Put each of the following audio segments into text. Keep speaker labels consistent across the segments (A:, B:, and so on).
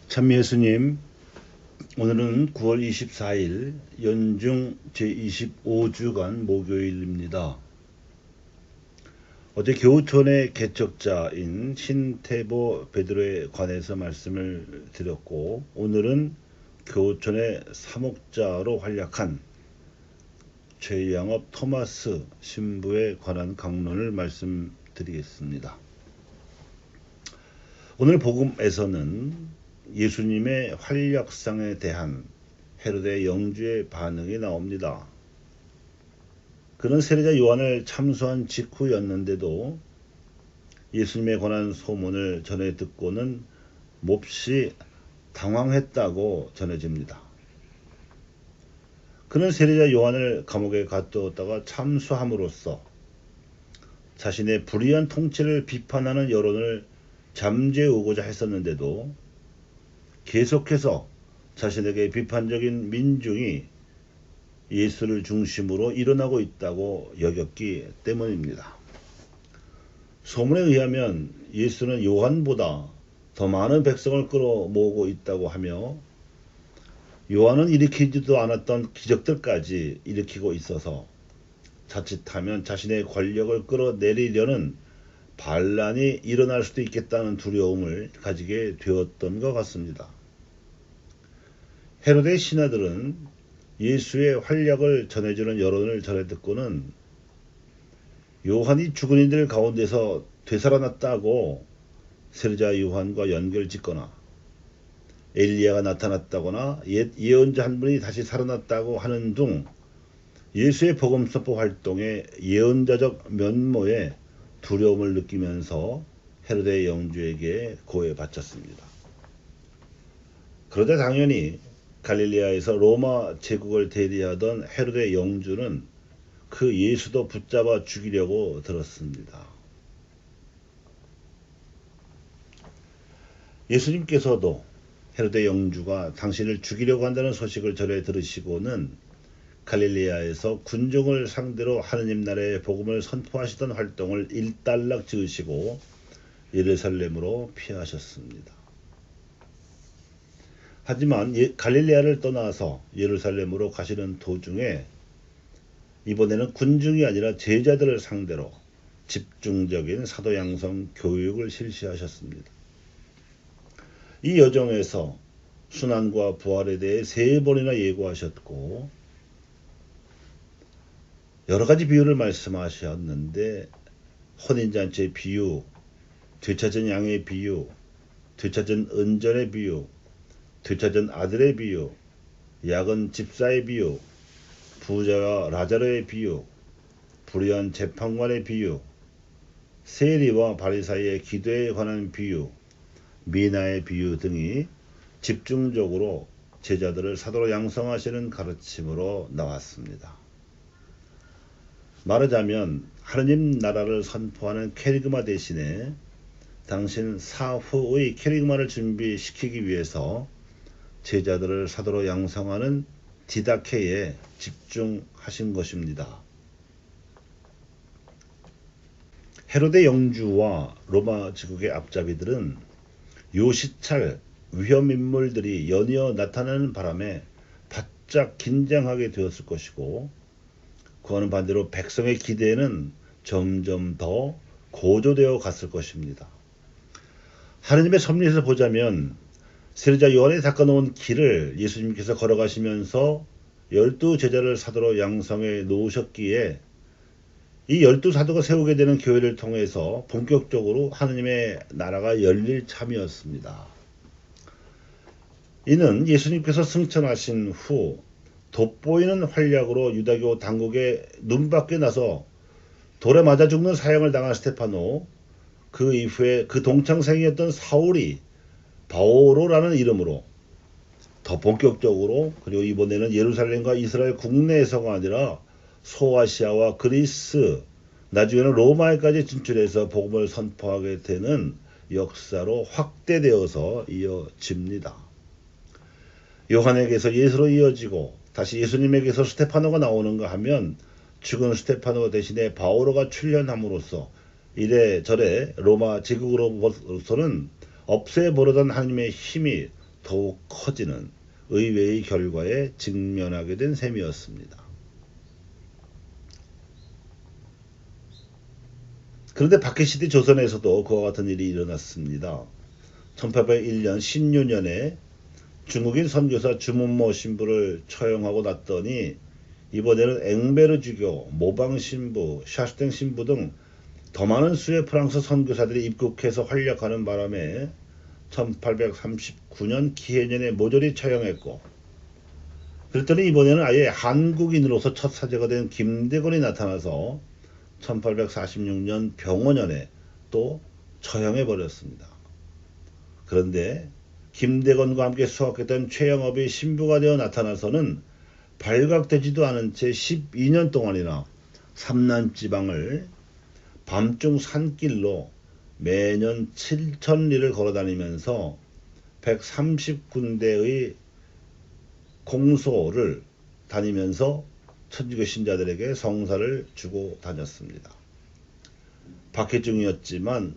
A: 참 예수님, 오늘은 9월 24일 연중 제25주간 목요일입니다. 어제 교우촌의 개척자인 신태보 베드로에 관해서 말씀을 드렸고, 오늘은 교우촌의 사목자로 활약한 최양업 토마스 신부에 관한 강론을 말씀드리겠습니다. 오늘 복음에서는 예수님의 활약상에 대한 헤로데 영주의 반응이 나옵니다. 그는 세례자 요한을 참수한 직후였는데도 예수님에 관한 소문을 전해 듣고는 몹시 당황했다고 전해집니다. 그는 세례자 요한을 감옥에 가두었다가 참수함으로써 자신의 불의한 통치를 비판하는 여론을 잠재우고자 했었는데도 계속해서 자신에게 비판적인 민중이 예수를 중심으로 일어나고 있다고 여겼기 때문입니다. 소문에 의하면 예수는 요한보다 더 많은 백성을 끌어모으고 있다고 하며 요한은 일으키지도 않았던 기적들까지 일으키고 있어서 자칫하면 자신의 권력을 끌어내리려는 반란이 일어날 수도 있겠다는 두려움을 가지게 되었던 것 같습니다. 헤로데 신하들은 예수의 활약을 전해주는 여론을 전해 듣고는 요한이 죽은 이들 가운데서 되살아났다고 세례자 요한과 연결짓거나 엘리야가 나타났다거나 옛 예언자 한 분이 다시 살아났다고 하는 등 예수의 복음 선포 활동의 예언자적 면모에 두려움을 느끼면서 헤로데 영주에게 고해바쳤습니다. 그러자 당연히 갈릴리아에서 로마 제국을 대리하던 헤로데 영주는 그 예수도 붙잡아 죽이려고 들었습니다. 예수님께서도 헤로데 영주가 당신을 죽이려고 한다는 소식을 전해 들으시고는 갈릴리아에서 군중을 상대로 하느님 나라의 복음을 선포하시던 활동을 일단락 지으시고 예루살렘으로 피하셨습니다. 하지만 갈릴리아를 떠나서 예루살렘으로 가시는 도중에 이번에는 군중이 아니라 제자들을 상대로 집중적인 사도 양성 교육을 실시하셨습니다. 이 여정에서 순환과 부활에 대해 3번이나 예고하셨고 여러 가지 비유를 말씀하셨는데 혼인잔치의 비유, 되찾은 양의 비유, 되찾은 은전의 비유, 되찾은 아들의 비유, 약은 집사의 비유, 부자와 라자로의 비유, 불의한 재판관의 비유, 세리와 바리사이의 기도에 관한 비유, 미나의 비유 등이 집중적으로 제자들을 사도로 양성하시는 가르침으로 나왔습니다. 말하자면 하느님 나라를 선포하는 캐리그마 대신에 당신 사후의 캐리그마를 준비시키기 위해서 제자들을 사도로 양성하는 디다케에 집중하신 것입니다. 헤로데 영주와 로마 제국의 앞잡이들은 요 시찰 위험인물들이 연이어 나타나는 바람에 바짝 긴장하게 되었을 것이고 그와는 반대로 백성의 기대는 점점 더 고조되어 갔을 것입니다. 하느님의 섭리에서 보자면 세례자 요한이 닦아놓은 길을 예수님께서 걸어가시면서 12제자를 사도로 양성해 놓으셨기에 이 12사도가 세우게 되는 교회를 통해서 본격적으로 하느님의 나라가 열릴 참이었습니다. 이는 예수님께서 승천하신 후 돋보이는 활약으로 유다교 당국의 눈밖에 나서 돌에 맞아 죽는 사형을 당한 스테파노, 그 이후에 그 동창생이었던 사울이 바오로라는 이름으로 더 본격적으로, 그리고 이번에는 예루살렘과 이스라엘 국내에서가 아니라 소아시아와 그리스, 나중에는 로마에까지 진출해서 복음을 선포하게 되는 역사로 확대되어서 이어집니다. 요한에게서 예수로 이어지고 다시 예수님에게서 스테파노가 나오는가 하면 죽은 스테파노 대신에 바오로가 출현함으로써 이래저래 로마 제국으로서는 없애버리던 하나님의 힘이 더욱 커지는 의외의 결과에 직면하게 된 셈이었습니다. 그런데 박해시대 조선에서도 그와 같은 일이 일어났습니다. 1801년 신유년에 중국인 선교사 주문모 신부를 처형하고 났더니 이번에는 앵베르 주교, 모방 신부, 샤스탱 신부 등 더 많은 수의 프랑스 선교사들이 입국해서 활약하는 바람에 1839년 기해년에 모조리 처형했고, 그랬더니 이번에는 아예 한국인으로서 첫 사제가 된 김대건이 나타나서 1846년 병원년에 또 처형해버렸습니다. 그런데 김대건과 함께 수학했던 최영업이 신부가 되어 나타나서는 발각되지도 않은 채 12년 동안이나 삼난지방을 밤중 산길로 매년 7,000리를 걸어다니면서 130군데의 공소를 다니면서 천주교 신자들에게 성사를 주고 다녔습니다. 박해중이었지만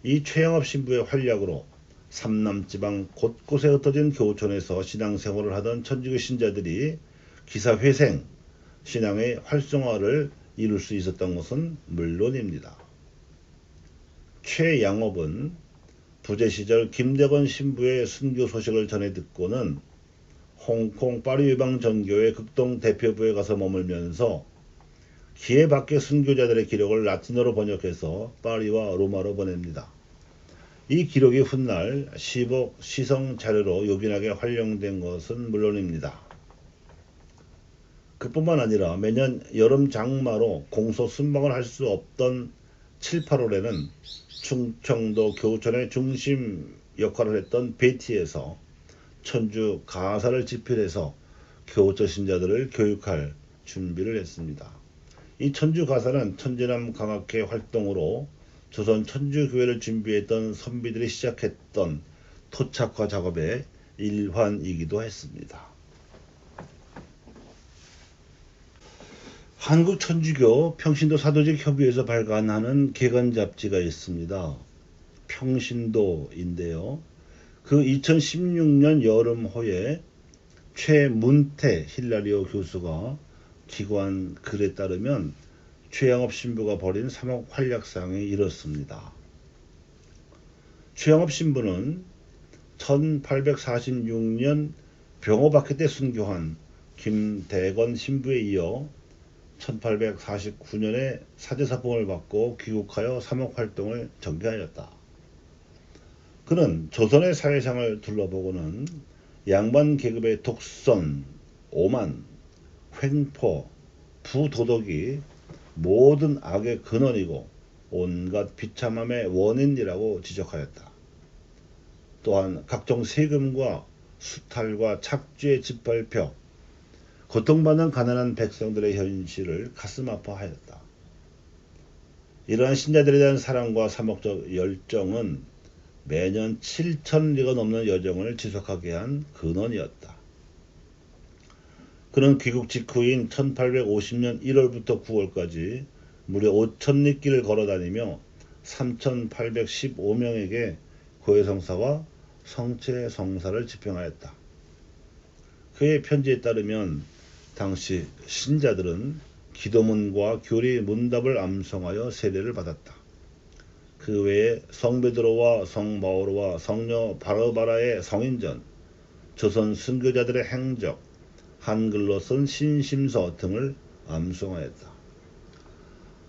A: 이 최영업 신부의 활약으로 삼남지방 곳곳에 흩어진 교촌에서 신앙생활을 하던 천주교 신자들이 기사회생, 신앙의 활성화를 이룰 수 있었던 것은 물론입니다. 최양업은 부재 시절 김대건 신부의 순교 소식을 전해 듣고는 홍콩 파리유방 전교회 극동 대표부에 가서 머물면서 기회 밖의 순교자들의 기록을 라틴어로 번역해서 파리와 로마로 보냅니다. 이 기록이 훗날 시복, 시성 자료로 요긴하게 활용된 것은 물론입니다. 그뿐만 아니라 매년 여름 장마로 공소 순방을 할 수 없던 7, 8월에는 충청도 교촌의 중심 역할을 했던 베티에서 천주 가사를 집필해서 교처 신자들을 교육할 준비를 했습니다. 이 천주 가사는 천지남 강학회 활동으로 조선 천주교회를 준비했던 선비들이 시작했던 토착화 작업의 일환이기도 했습니다. 한국천주교 평신도 사도직 협의회에서 발간하는 개간 잡지가 있습니다. 평신도인데요. 그 2016년 여름호에 최문태 힐라리오 교수가 기고한 글에 따르면 최영업 신부가 벌인 3억 활약상이 이렇습니다. 최영업 신부는 1846년 병호박해 때 순교한 김대건 신부에 이어 1849년에 사제사봉을 받고 귀국하여 3억 활동을 전개하였다. 그는 조선의 사회상을 둘러보고는 양반 계급의 독선, 오만, 횡포, 부도덕이 모든 악의 근원이고 온갖 비참함의 원인이라고 지적하였다. 또한 각종 세금과 수탈과 착취의 짓밟혀 고통받는 가난한 백성들의 현실을 가슴 아파하였다. 이러한 신자들에 대한 사랑과 사목적 열정은 매년 7,000리가 넘는 여정을 지속하게 한 근원이었다. 그는 귀국 직후인 1850년 1월부터 9월까지 무려 5,000리 길을 걸어다니며 3,815명에게 고해성사와 성체성사를 집행하였다. 그의 편지에 따르면 당시 신자들은 기도문과 교리 문답을 암송하여 세례를 받았다. 그 외에 성 베드로와 성 바오로와 성녀 바르바라의 성인전, 조선 순교자들의 행적, 한글로 쓴 신심서 등을 암송하였다.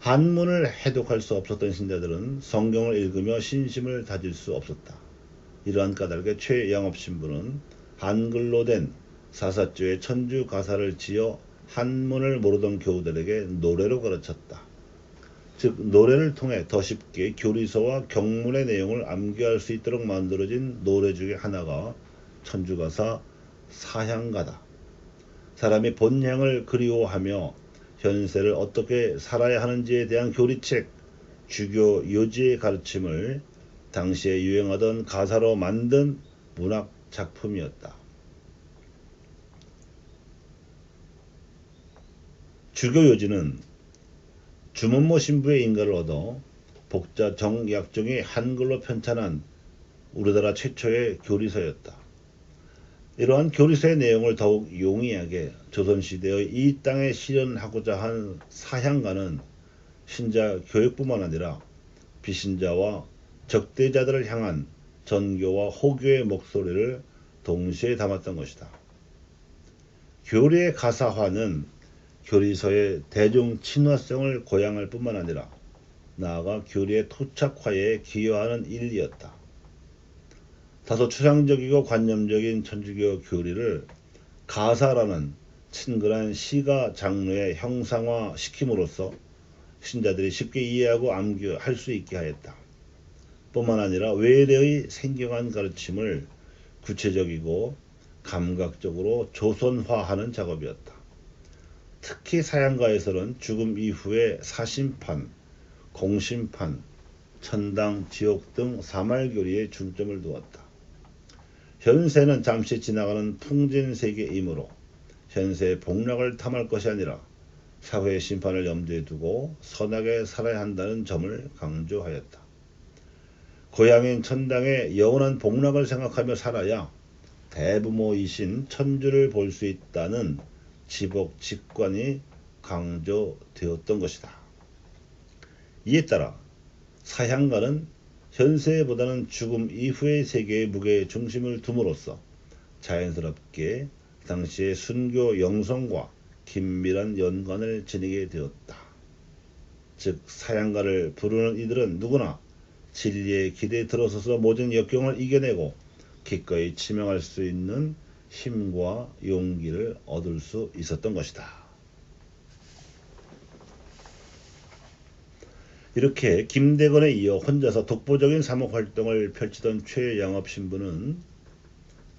A: 한문을 해독할 수 없었던 신자들은 성경을 읽으며 신심을 다질 수 없었다. 이러한 까닭에 최영업 신부는 한글로 된 사사조의 천주 가사를 지어 한문을 모르던 교우들에게 노래로 가르쳤다. 즉 노래를 통해 더 쉽게 교리서와 경문의 내용을 암기할 수 있도록 만들어진 노래 중에 하나가 천주가사 사향가다. 사람이 본향을 그리워하며 현세를 어떻게 살아야 하는지에 대한 교리책, 주교 요지의 가르침을 당시에 유행하던 가사로 만든 문학 작품이었다. 주교 요지는 주문모 신부의 인가를 얻어 복자 정약종이 한글로 편찬한 우리나라 최초의 교리서였다. 이러한 교리서의 내용을 더욱 용이하게 조선시대의 이 땅에 실현하고자 한 사향가는 신자 교육뿐만 아니라 비신자와 적대자들을 향한 전교와 호교의 목소리를 동시에 담았던 것이다. 교리의 가사화는 교리서의 대중 친화성을 고양할 뿐만 아니라 나아가 교리의 토착화에 기여하는 일이었다. 다소 추상적이고 관념적인 천주교 교리를 가사라는 친근한 시가 장르에 형상화시킴으로써 신자들이 쉽게 이해하고 암기할 수 있게 하였다. 뿐만 아니라 외래의 생경한 가르침을 구체적이고 감각적으로 조선화하는 작업이었다. 특히 사양가에서는 죽음 이후의 사심판, 공심판, 천당, 지옥 등 사말교리에 중점을 두었다. 현세는 잠시 지나가는 풍진세계이므로 현세의 복락을 탐할 것이 아니라 사회의 심판을 염두에 두고 선하게 살아야 한다는 점을 강조하였다. 고향인 천당의 영원한 복락을 생각하며 살아야 대부모이신 천주를 볼 수 있다는 지복 직관이 강조되었던 것이다. 이에 따라 사향가는 현세보다는 죽음 이후의 세계에 무게의 중심을 둠으로써 자연스럽게 당시의 순교 영성과 긴밀한 연관을 지니게 되었다. 즉 사향가를 부르는 이들은 누구나 진리의 길에 들어서서 모든 역경을 이겨내고 기꺼이 치명할 수 있는 힘과 용기를 얻을 수 있었던 것이다. 이렇게 김대건에 이어 혼자서 독보적인 사목활동을 펼치던 최양업 신부는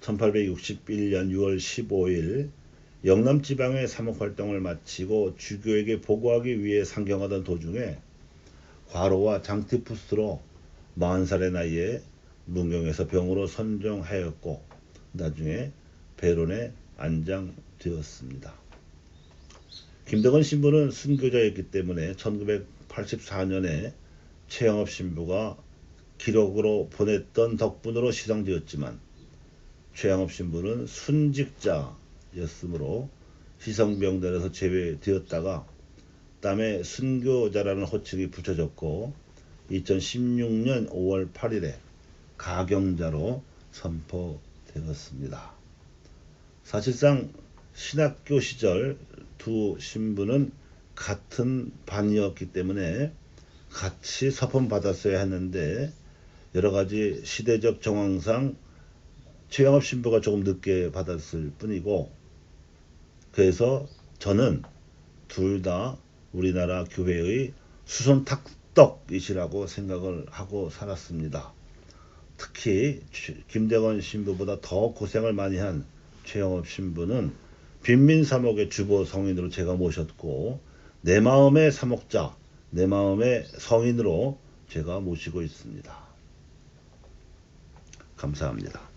A: 1861년 6월 15일 영남지방의 사목활동을 마치고 주교에게 보고하기 위해 상경하던 도중에 과로와 장티푸스로 40살의 나이에 문경에서 병으로 선종하였고 나중에 배론에 안장되었습니다. 김대건 신부는 순교자였기 때문에 1984년에 최영업 신부가 기록으로 보냈던 덕분으로 시성되었지만 최영업 신부는 순직자였으므로 시성명단에서 제외되었다가 땀에 순교자라는 호칭이 붙여졌고 2016년 5월 8일에 가경자로 선포되었습니다. 사실상 신학교 시절 두 신부는 같은 반이었기 때문에 같이 서품 받았어야 했는데 여러가지 시대적 정황상 최영업 신부가 조금 늦게 받았을 뿐이고 그래서 저는 둘 다 우리나라 교회의 수손 탁덕이시라고 생각을 하고 살았습니다. 특히 김대건 신부보다 더 고생을 많이 한 최영업 신부는 빈민사목의 주보 성인으로 제가 모셨고 내 마음의 사목자, 내 마음의 성인으로 제가 모시고 있습니다. 감사합니다.